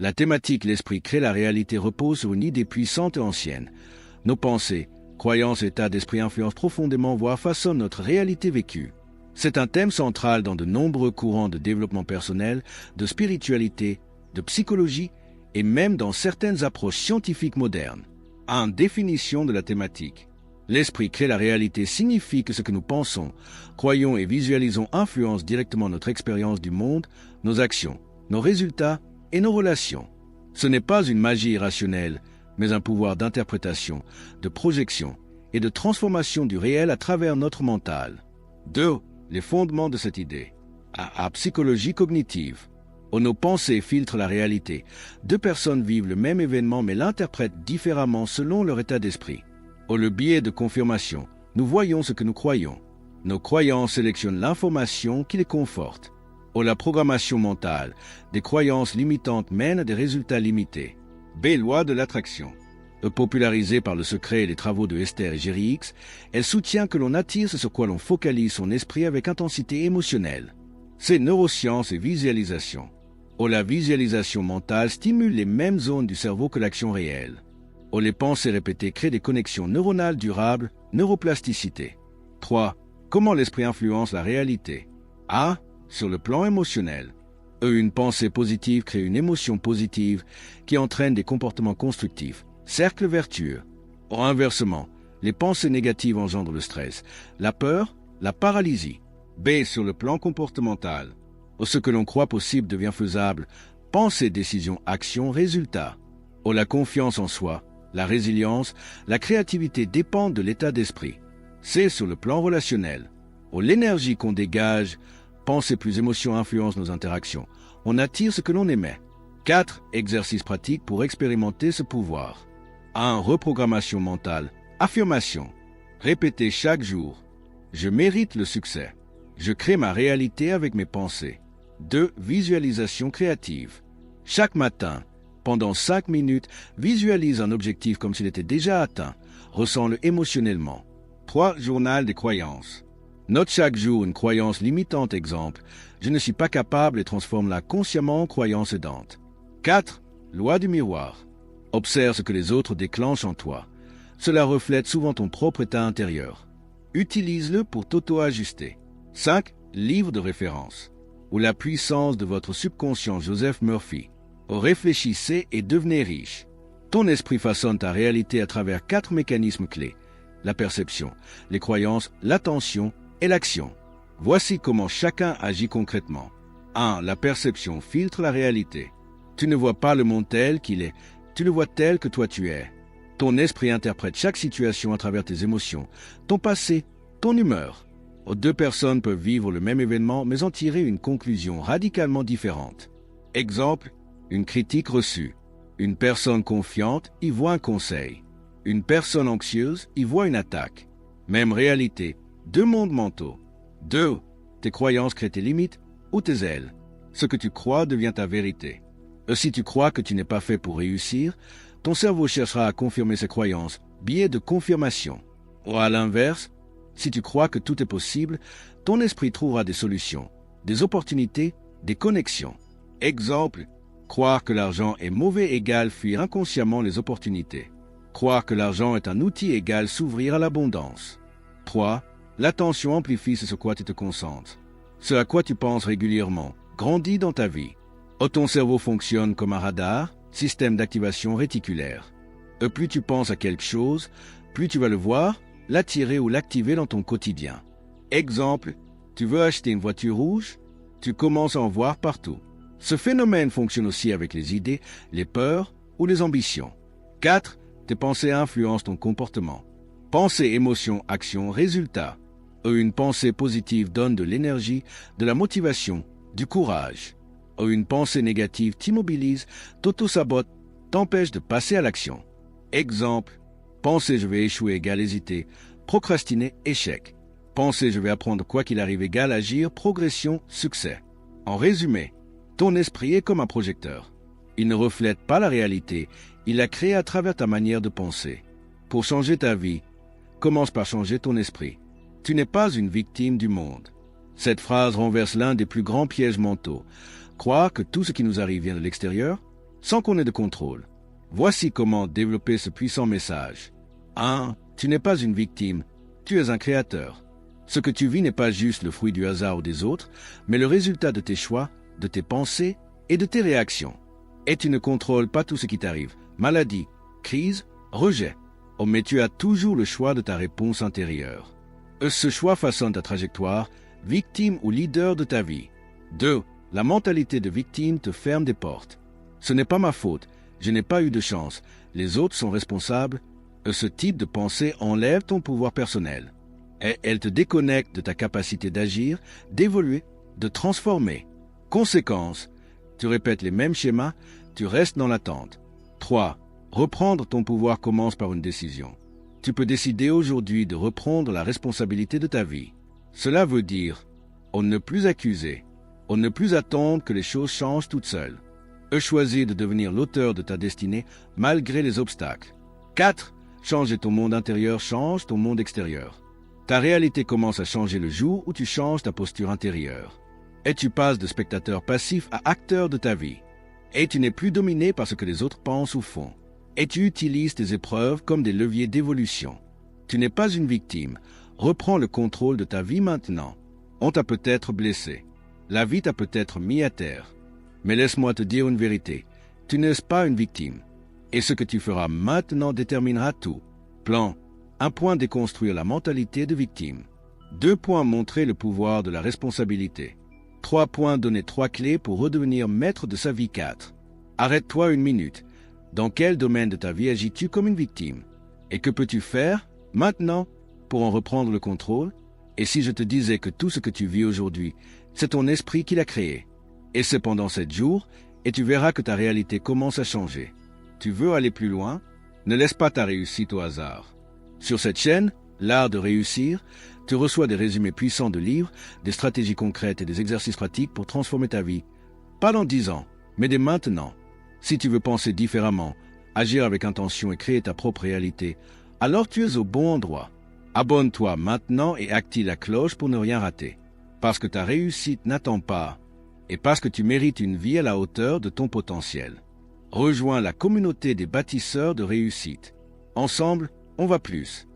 La thématique l'esprit crée la réalité repose sur une idée puissante et ancienne. Nos pensées, croyances et états d'esprit influencent profondément, voire façonnent notre réalité vécue. C'est un thème central dans de nombreux courants de développement personnel, de spiritualité, de psychologie et même dans certaines approches scientifiques modernes. En définition de la thématique, l'esprit crée la réalité signifie que ce que nous pensons, croyons et visualisons influence directement notre expérience du monde, nos actions, nos résultats et nos relations. Ce n'est pas une magie irrationnelle, mais un pouvoir d'interprétation, de projection et de transformation du réel à travers notre mental. 2. Les fondements de cette idée. A. Psychologie cognitive. Où nos pensées filtrent la réalité. Deux personnes vivent le même événement mais l'interprètent différemment selon leur état d'esprit. Au le biais de confirmation, nous voyons ce que nous croyons. Nos croyances sélectionnent l'information qui les conforte. Au la programmation mentale, des croyances limitantes mènent à des résultats limités. B. Loi de l'attraction. Popularisée par le secret et les travaux de Esther et Jerry Hicks, elle soutient que l'on attire ce sur quoi l'on focalise son esprit avec intensité émotionnelle. C'est neurosciences et visualisation. Où la visualisation mentale stimule les mêmes zones du cerveau que l'action réelle. Où les pensées répétées créent des connexions neuronales durables, neuroplasticité. 3. Comment l'esprit influence la réalité. A. Sur le plan émotionnel. Une pensée positive crée une émotion positive qui entraîne des comportements constructifs. Cercle vertueux. Ou inversement, les pensées négatives engendrent le stress, la peur, la paralysie. B. Sur le plan comportemental. Où ce que l'on croit possible devient faisable. Pensée, décision, action, résultat. Où la confiance en soi, la résilience, la créativité dépendent de l'état d'esprit. C. Sur le plan relationnel. Où l'énergie qu'on dégage, pensée plus émotion influence nos interactions. On attire ce que l'on émet. 4. Exercices pratiques pour expérimenter ce pouvoir. 1. Reprogrammation mentale. Affirmation. Répétez chaque jour. Je mérite le succès. Je crée ma réalité avec mes pensées. 2. Visualisation créative. Chaque matin, pendant 5 minutes, visualise un objectif comme s'il était déjà atteint. Ressens-le émotionnellement. 3. Journal des croyances. Note chaque jour une croyance limitante, exemple. Je ne suis pas capable et transforme-la consciemment en croyance aidante. 4. Loi du miroir. Observe ce que les autres déclenchent en toi. Cela reflète souvent ton propre état intérieur. Utilise-le pour t'auto-ajuster. 5. Livre de référence. Ou la puissance de votre subconscient, Joseph Murphy. Réfléchissez et devenez riche. Ton esprit façonne ta réalité à travers 4 mécanismes clés. La perception, les croyances, l'attention et l'action. Voici comment chacun agit concrètement. 1. La perception filtre la réalité. Tu ne vois pas le monde tel qu'il est, tu le vois tel que toi tu es. Ton esprit interprète chaque situation à travers tes émotions, ton passé, ton humeur. Deux personnes peuvent vivre le même événement mais en tirer une conclusion radicalement différente. Exemple, une critique reçue. Une personne confiante y voit un conseil. Une personne anxieuse y voit une attaque. Même réalité, 2 mondes mentaux. 2. Tes croyances créent tes limites ou tes ailes. Ce que tu crois devient ta vérité. Si tu crois que tu n'es pas fait pour réussir, ton cerveau cherchera à confirmer ses croyances, biais de confirmation. Ou à l'inverse, si tu crois que tout est possible, ton esprit trouvera des solutions, des opportunités, des connexions. Exemple, croire que l'argent est mauvais égale fuir inconsciemment les opportunités. Croire que l'argent est un outil égale s'ouvrir à l'abondance. 3. L'attention amplifie ce sur quoi tu te concentres. Ce à quoi tu penses régulièrement grandit dans ta vie. Ton cerveau fonctionne comme un radar, système d'activation réticulaire. Plus tu penses à quelque chose, plus tu vas le voir, l'attirer ou l'activer dans ton quotidien. Exemple, tu veux acheter une voiture rouge, tu commences à en voir partout. Ce phénomène fonctionne aussi avec les idées, les peurs ou les ambitions. 4. Tes pensées influencent ton comportement. Pensée, émotion, action, résultat. Une pensée positive donne de l'énergie, de la motivation, du courage. Une pensée négative t'immobilise, t'auto-sabote, t'empêche de passer à l'action. Exemple, penser je vais échouer égale hésiter, procrastiner, échec. Penser je vais apprendre quoi qu'il arrive égale agir, progression, succès. En résumé, ton esprit est comme un projecteur. Il ne reflète pas la réalité, il la crée à travers ta manière de penser. Pour changer ta vie, commence par changer ton esprit. Tu n'es pas une victime du monde. Cette phrase renverse l'un des plus grands pièges mentaux. Croire que tout ce qui nous arrive vient de l'extérieur, sans qu'on ait de contrôle. Voici comment développer ce puissant message. 1. Tu n'es pas une victime, tu es un créateur. Ce que tu vis n'est pas juste le fruit du hasard ou des autres, mais le résultat de tes choix, de tes pensées et de tes réactions. Et tu ne contrôles pas tout ce qui t'arrive. Maladie, crise, rejet. Oh, mais tu as toujours le choix de ta réponse intérieure. Ce choix façonne ta trajectoire, victime ou leader de ta vie. 2. La mentalité de victime te ferme des portes. Ce n'est pas ma faute, je n'ai pas eu de chance, les autres sont responsables. Ce type de pensée enlève ton pouvoir personnel. Et elle te déconnecte de ta capacité d'agir, d'évoluer, de transformer. Conséquence, tu répètes les mêmes schémas, tu restes dans l'attente. 3. Reprendre ton pouvoir commence par une décision. Tu peux décider aujourd'hui de reprendre la responsabilité de ta vie. Cela veut dire, on ne plus accuser, on ne plus attendre que les choses changent toutes seules. Choisir de devenir l'auteur de ta destinée malgré les obstacles. 4. Changer ton monde intérieur change ton monde extérieur. Ta réalité commence à changer le jour où tu changes ta posture intérieure. Et tu passes de spectateur passif à acteur de ta vie. Et tu n'es plus dominé par ce que les autres pensent ou font. Et tu utilises tes épreuves comme des leviers d'évolution. Tu n'es pas une victime. Reprends le contrôle de ta vie maintenant. On t'a peut-être blessé. La vie t'a peut-être mis à terre. Mais laisse-moi te dire une vérité. Tu n'es pas une victime. Et ce que tu feras maintenant déterminera tout. Plan. 1 point déconstruire la mentalité de victime. 2 points montrer le pouvoir de la responsabilité. 3 points donner 3 clés pour redevenir maître de sa vie. 4. Arrête-toi 1 minute. Dans quel domaine de ta vie agis-tu comme une victime? Et que peux-tu faire, maintenant, pour en reprendre le contrôle? Et si je te disais que tout ce que tu vis aujourd'hui, c'est ton esprit qui l'a créé? Et c'est pendant 7 jours, et tu verras que ta réalité commence à changer. Tu veux aller plus loin? Ne laisse pas ta réussite au hasard. Sur cette chaîne, L'Art de réussir, tu reçois des résumés puissants de livres, des stratégies concrètes et des exercices pratiques pour transformer ta vie. Pas dans 10 ans, mais dès maintenant. Si tu veux penser différemment, agir avec intention et créer ta propre réalité, alors tu es au bon endroit. Abonne-toi maintenant et active la cloche pour ne rien rater. Parce que ta réussite n'attend pas, et parce que tu mérites une vie à la hauteur de ton potentiel. Rejoins la communauté des bâtisseurs de réussite. Ensemble, on va plus.